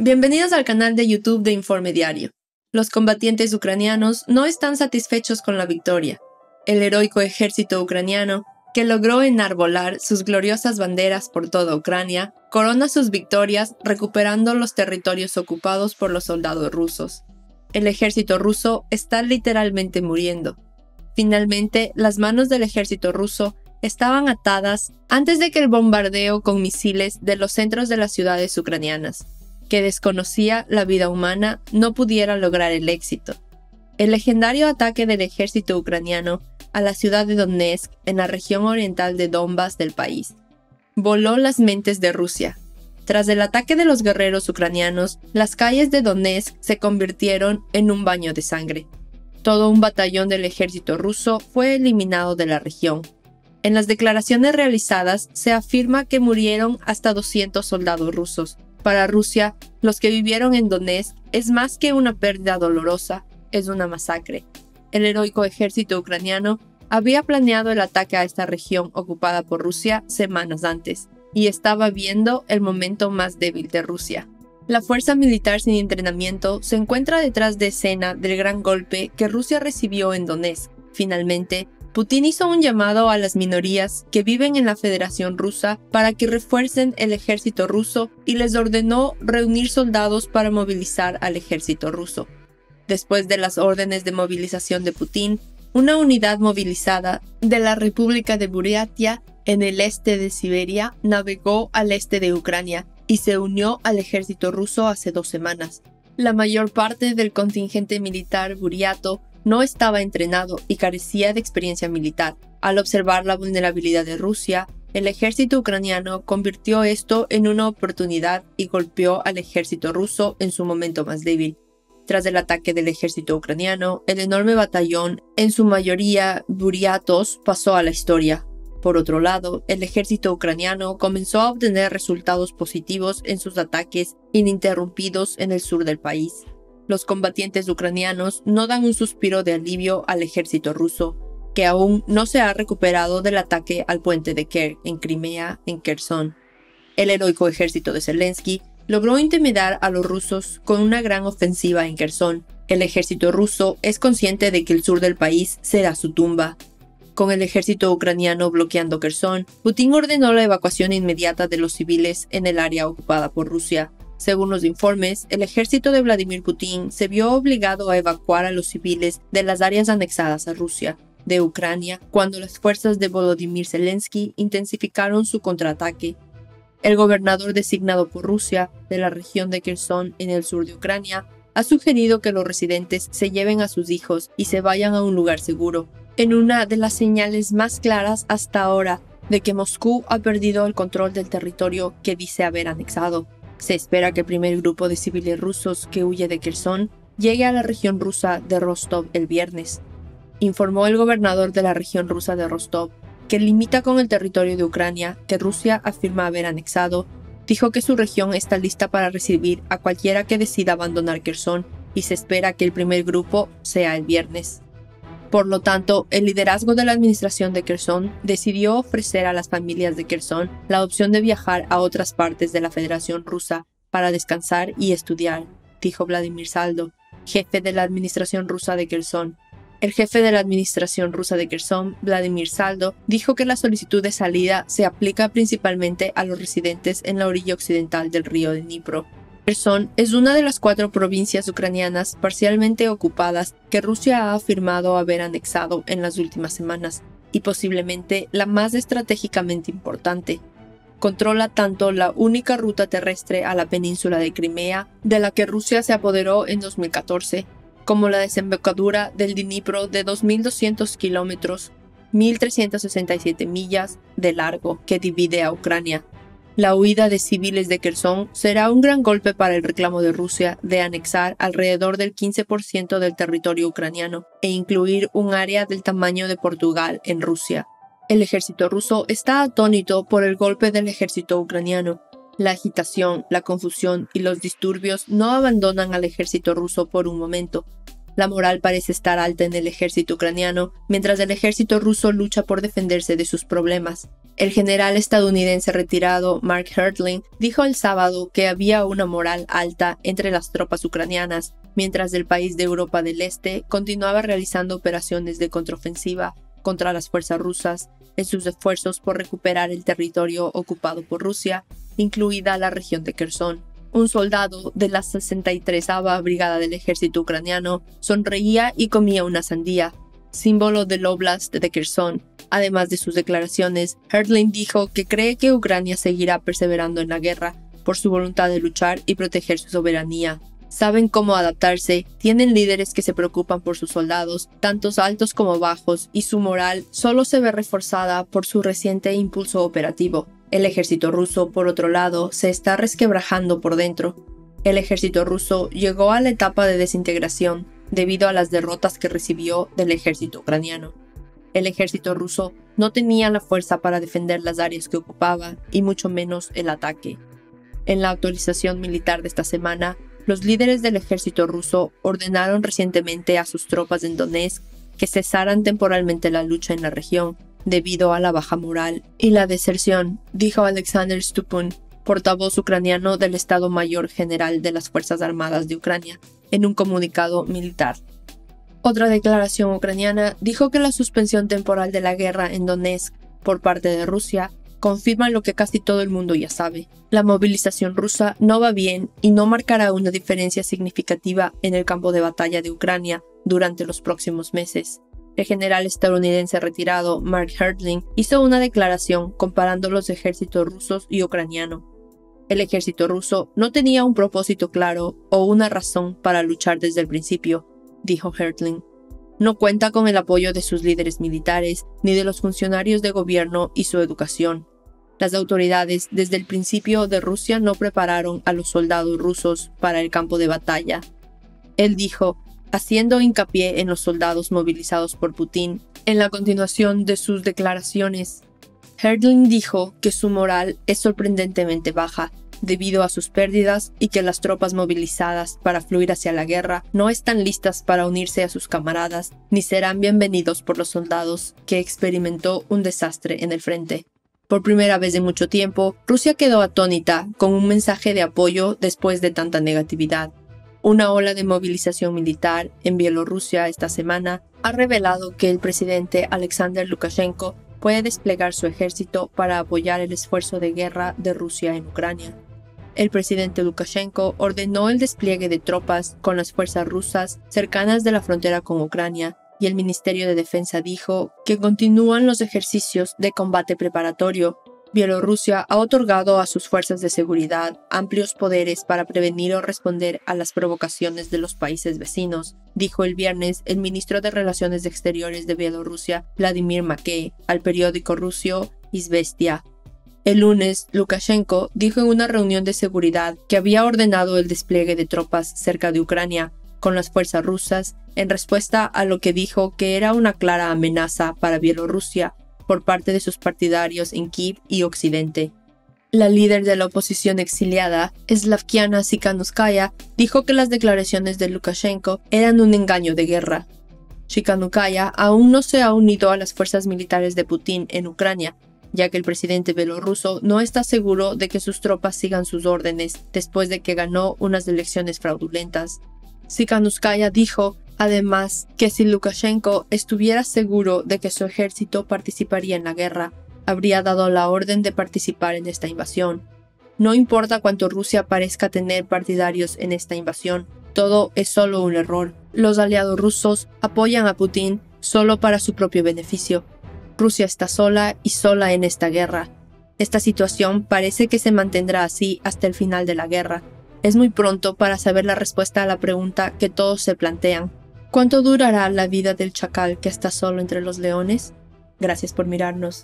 Bienvenidos al canal de YouTube de Informe Diario. Los combatientes ucranianos no están satisfechos con la victoria. El heroico ejército ucraniano, que logró enarbolar sus gloriosas banderas por toda Ucrania, corona sus victorias recuperando los territorios ocupados por los soldados rusos. El ejército ruso está literalmente muriendo. Finalmente, las manos del ejército ruso estaban atadas antes de que el bombardeo con misiles de los centros de las ciudades ucranianas, que desconocía la vida humana, no pudiera lograr el éxito. El legendario ataque del ejército ucraniano a la ciudad de Donetsk, en la región oriental de Donbass del país, voló las mentes de Rusia. Tras el ataque de los guerreros ucranianos, las calles de Donetsk se convirtieron en un baño de sangre. Todo un batallón del ejército ruso fue eliminado de la región. En las declaraciones realizadas se afirma que murieron hasta 200 soldados rusos. Para Rusia, los que vivieron en Donetsk es más que una pérdida dolorosa, es una masacre. El heroico ejército ucraniano había planeado el ataque a esta región ocupada por Rusia semanas antes, y estaba viendo el momento más débil de Rusia. La fuerza militar sin entrenamiento se encuentra detrás de escena del gran golpe que Rusia recibió en Donetsk. Finalmente, Putin hizo un llamado a las minorías que viven en la Federación Rusa para que refuercen el ejército ruso y les ordenó reunir soldados para movilizar al ejército ruso. Después de las órdenes de movilización de Putin, una unidad movilizada de la República de Buriatia en el este de Siberia navegó al este de Ucrania y se unió al ejército ruso hace 2 semanas. La mayor parte del contingente militar buriato no estaba entrenado y carecía de experiencia militar. Al observar la vulnerabilidad de Rusia, el ejército ucraniano convirtió esto en una oportunidad y golpeó al ejército ruso en su momento más débil. Tras el ataque del ejército ucraniano, el enorme batallón, en su mayoría buriatos, pasó a la historia. Por otro lado, el ejército ucraniano comenzó a obtener resultados positivos en sus ataques ininterrumpidos en el sur del país. Los combatientes ucranianos no dan un suspiro de alivio al ejército ruso, que aún no se ha recuperado del ataque al puente de Kerch en Crimea, en Kherson. El heroico ejército de Zelensky logró intimidar a los rusos con una gran ofensiva en Kherson. El ejército ruso es consciente de que el sur del país será su tumba. Con el ejército ucraniano bloqueando Kherson, Putin ordenó la evacuación inmediata de los civiles en el área ocupada por Rusia. Según los informes, el ejército de Vladimir Putin se vio obligado a evacuar a los civiles de las áreas anexadas a Rusia, de Ucrania, cuando las fuerzas de Volodymyr Zelensky intensificaron su contraataque. El gobernador designado por Rusia de la región de Kherson en el sur de Ucrania ha sugerido que los residentes se lleven a sus hijos y se vayan a un lugar seguro, en una de las señales más claras hasta ahora de que Moscú ha perdido el control del territorio que dice haber anexado. Se espera que el primer grupo de civiles rusos que huye de Kherson llegue a la región rusa de Rostov el viernes, informó el gobernador de la región rusa de Rostov, que limita con el territorio de Ucrania que Rusia afirma haber anexado. Dijo que su región está lista para recibir a cualquiera que decida abandonar Kherson y se espera que el primer grupo sea el viernes. Por lo tanto, el liderazgo de la administración de Kherson decidió ofrecer a las familias de Kherson la opción de viajar a otras partes de la Federación Rusa para descansar y estudiar, dijo Vladimir Saldo, jefe de la administración rusa de Kherson. El jefe de la administración rusa de Kherson, Vladimir Saldo, dijo que la solicitud de salida se aplica principalmente a los residentes en la orilla occidental del río Dnipro. Kherson es una de las 4 provincias ucranianas parcialmente ocupadas que Rusia ha afirmado haber anexado en las últimas semanas, y posiblemente la más estratégicamente importante. Controla tanto la única ruta terrestre a la península de Crimea, de la que Rusia se apoderó en 2014, como la desembocadura del Dnipro de 2.200 kilómetros, 1.367 millas de largo que divide a Ucrania. La huida de civiles de Kherson será un gran golpe para el reclamo de Rusia de anexar alrededor del 15% del territorio ucraniano e incluir un área del tamaño de Portugal en Rusia. El ejército ruso está atónito por el golpe del ejército ucraniano. La agitación, la confusión y los disturbios no abandonan al ejército ruso por un momento. La moral parece estar alta en el ejército ucraniano, mientras el ejército ruso lucha por defenderse de sus problemas. El general estadounidense retirado Mark Hertling dijo el sábado que había una moral alta entre las tropas ucranianas, mientras el país de Europa del Este continuaba realizando operaciones de contraofensiva contra las fuerzas rusas en sus esfuerzos por recuperar el territorio ocupado por Rusia, incluida la región de Kherson. Un soldado de la 63ª Brigada del Ejército Ucraniano sonreía y comía una sandía, símbolo del Oblast de Kherson. Además de sus declaraciones, Hertling dijo que cree que Ucrania seguirá perseverando en la guerra por su voluntad de luchar y proteger su soberanía. Saben cómo adaptarse, tienen líderes que se preocupan por sus soldados, tantos altos como bajos, y su moral solo se ve reforzada por su reciente impulso operativo. El ejército ruso, por otro lado, se está resquebrajando por dentro. El ejército ruso llegó a la etapa de desintegración debido a las derrotas que recibió del ejército ucraniano. El ejército ruso no tenía la fuerza para defender las áreas que ocupaba, y mucho menos el ataque. En la actualización militar de esta semana, los líderes del ejército ruso ordenaron recientemente a sus tropas en Donetsk que cesaran temporalmente la lucha en la región debido a la baja moral y la deserción, dijo Alexander Stupun, portavoz ucraniano del Estado Mayor General de las Fuerzas Armadas de Ucrania, en un comunicado militar. Otra declaración ucraniana dijo que la suspensión temporal de la guerra en Donetsk por parte de Rusia confirma lo que casi todo el mundo ya sabe. La movilización rusa no va bien y no marcará una diferencia significativa en el campo de batalla de Ucrania durante los próximos meses. El general estadounidense retirado Mark Hertling hizo una declaración comparando los ejércitos rusos y ucraniano. El ejército ruso no tenía un propósito claro o una razón para luchar desde el principio, dijo Hertling. No cuenta con el apoyo de sus líderes militares ni de los funcionarios de gobierno y su educación. Las autoridades desde el principio de Rusia no prepararon a los soldados rusos para el campo de batalla. Él dijo, haciendo hincapié en los soldados movilizados por Putin, en la continuación de sus declaraciones. Hertling dijo que su moral es sorprendentemente baja debido a sus pérdidas y que las tropas movilizadas para fluir hacia la guerra no están listas para unirse a sus camaradas ni serán bienvenidos por los soldados que experimentó un desastre en el frente. Por primera vez en mucho tiempo, Rusia quedó atónita con un mensaje de apoyo después de tanta negatividad. Una ola de movilización militar en Bielorrusia esta semana ha revelado que el presidente Alexander Lukashenko puede desplegar su ejército para apoyar el esfuerzo de guerra de Rusia en Ucrania. El presidente Lukashenko ordenó el despliegue de tropas con las fuerzas rusas cercanas de la frontera con Ucrania, y el Ministerio de Defensa dijo que continúan los ejercicios de combate preparatorio. Bielorrusia ha otorgado a sus fuerzas de seguridad amplios poderes para prevenir o responder a las provocaciones de los países vecinos, dijo el viernes el ministro de Relaciones Exteriores de Bielorrusia, Vladimir Makey, al periódico ruso Izvestia. El lunes, Lukashenko dijo en una reunión de seguridad que había ordenado el despliegue de tropas cerca de Ucrania con las fuerzas rusas en respuesta a lo que dijo que era una clara amenaza para Bielorrusia por parte de sus partidarios en Kiev y Occidente. La líder de la oposición exiliada, Slavkiana Tsikhanouskaya, dijo que las declaraciones de Lukashenko eran un engaño de guerra. Tsikhanouskaya aún no se ha unido a las fuerzas militares de Putin en Ucrania, ya que el presidente bielorruso no está seguro de que sus tropas sigan sus órdenes después de que ganó unas elecciones fraudulentas. Tsikhanouskaya dijo, además, que si Lukashenko estuviera seguro de que su ejército participaría en la guerra, habría dado la orden de participar en esta invasión. No importa cuánto Rusia parezca tener partidarios en esta invasión, todo es solo un error. Los aliados rusos apoyan a Putin solo para su propio beneficio. Rusia está sola y sola en esta guerra. Esta situación parece que se mantendrá así hasta el final de la guerra. Es muy pronto para saber la respuesta a la pregunta que todos se plantean. ¿Cuánto durará la vida del chacal que está solo entre los leones? Gracias por mirarnos.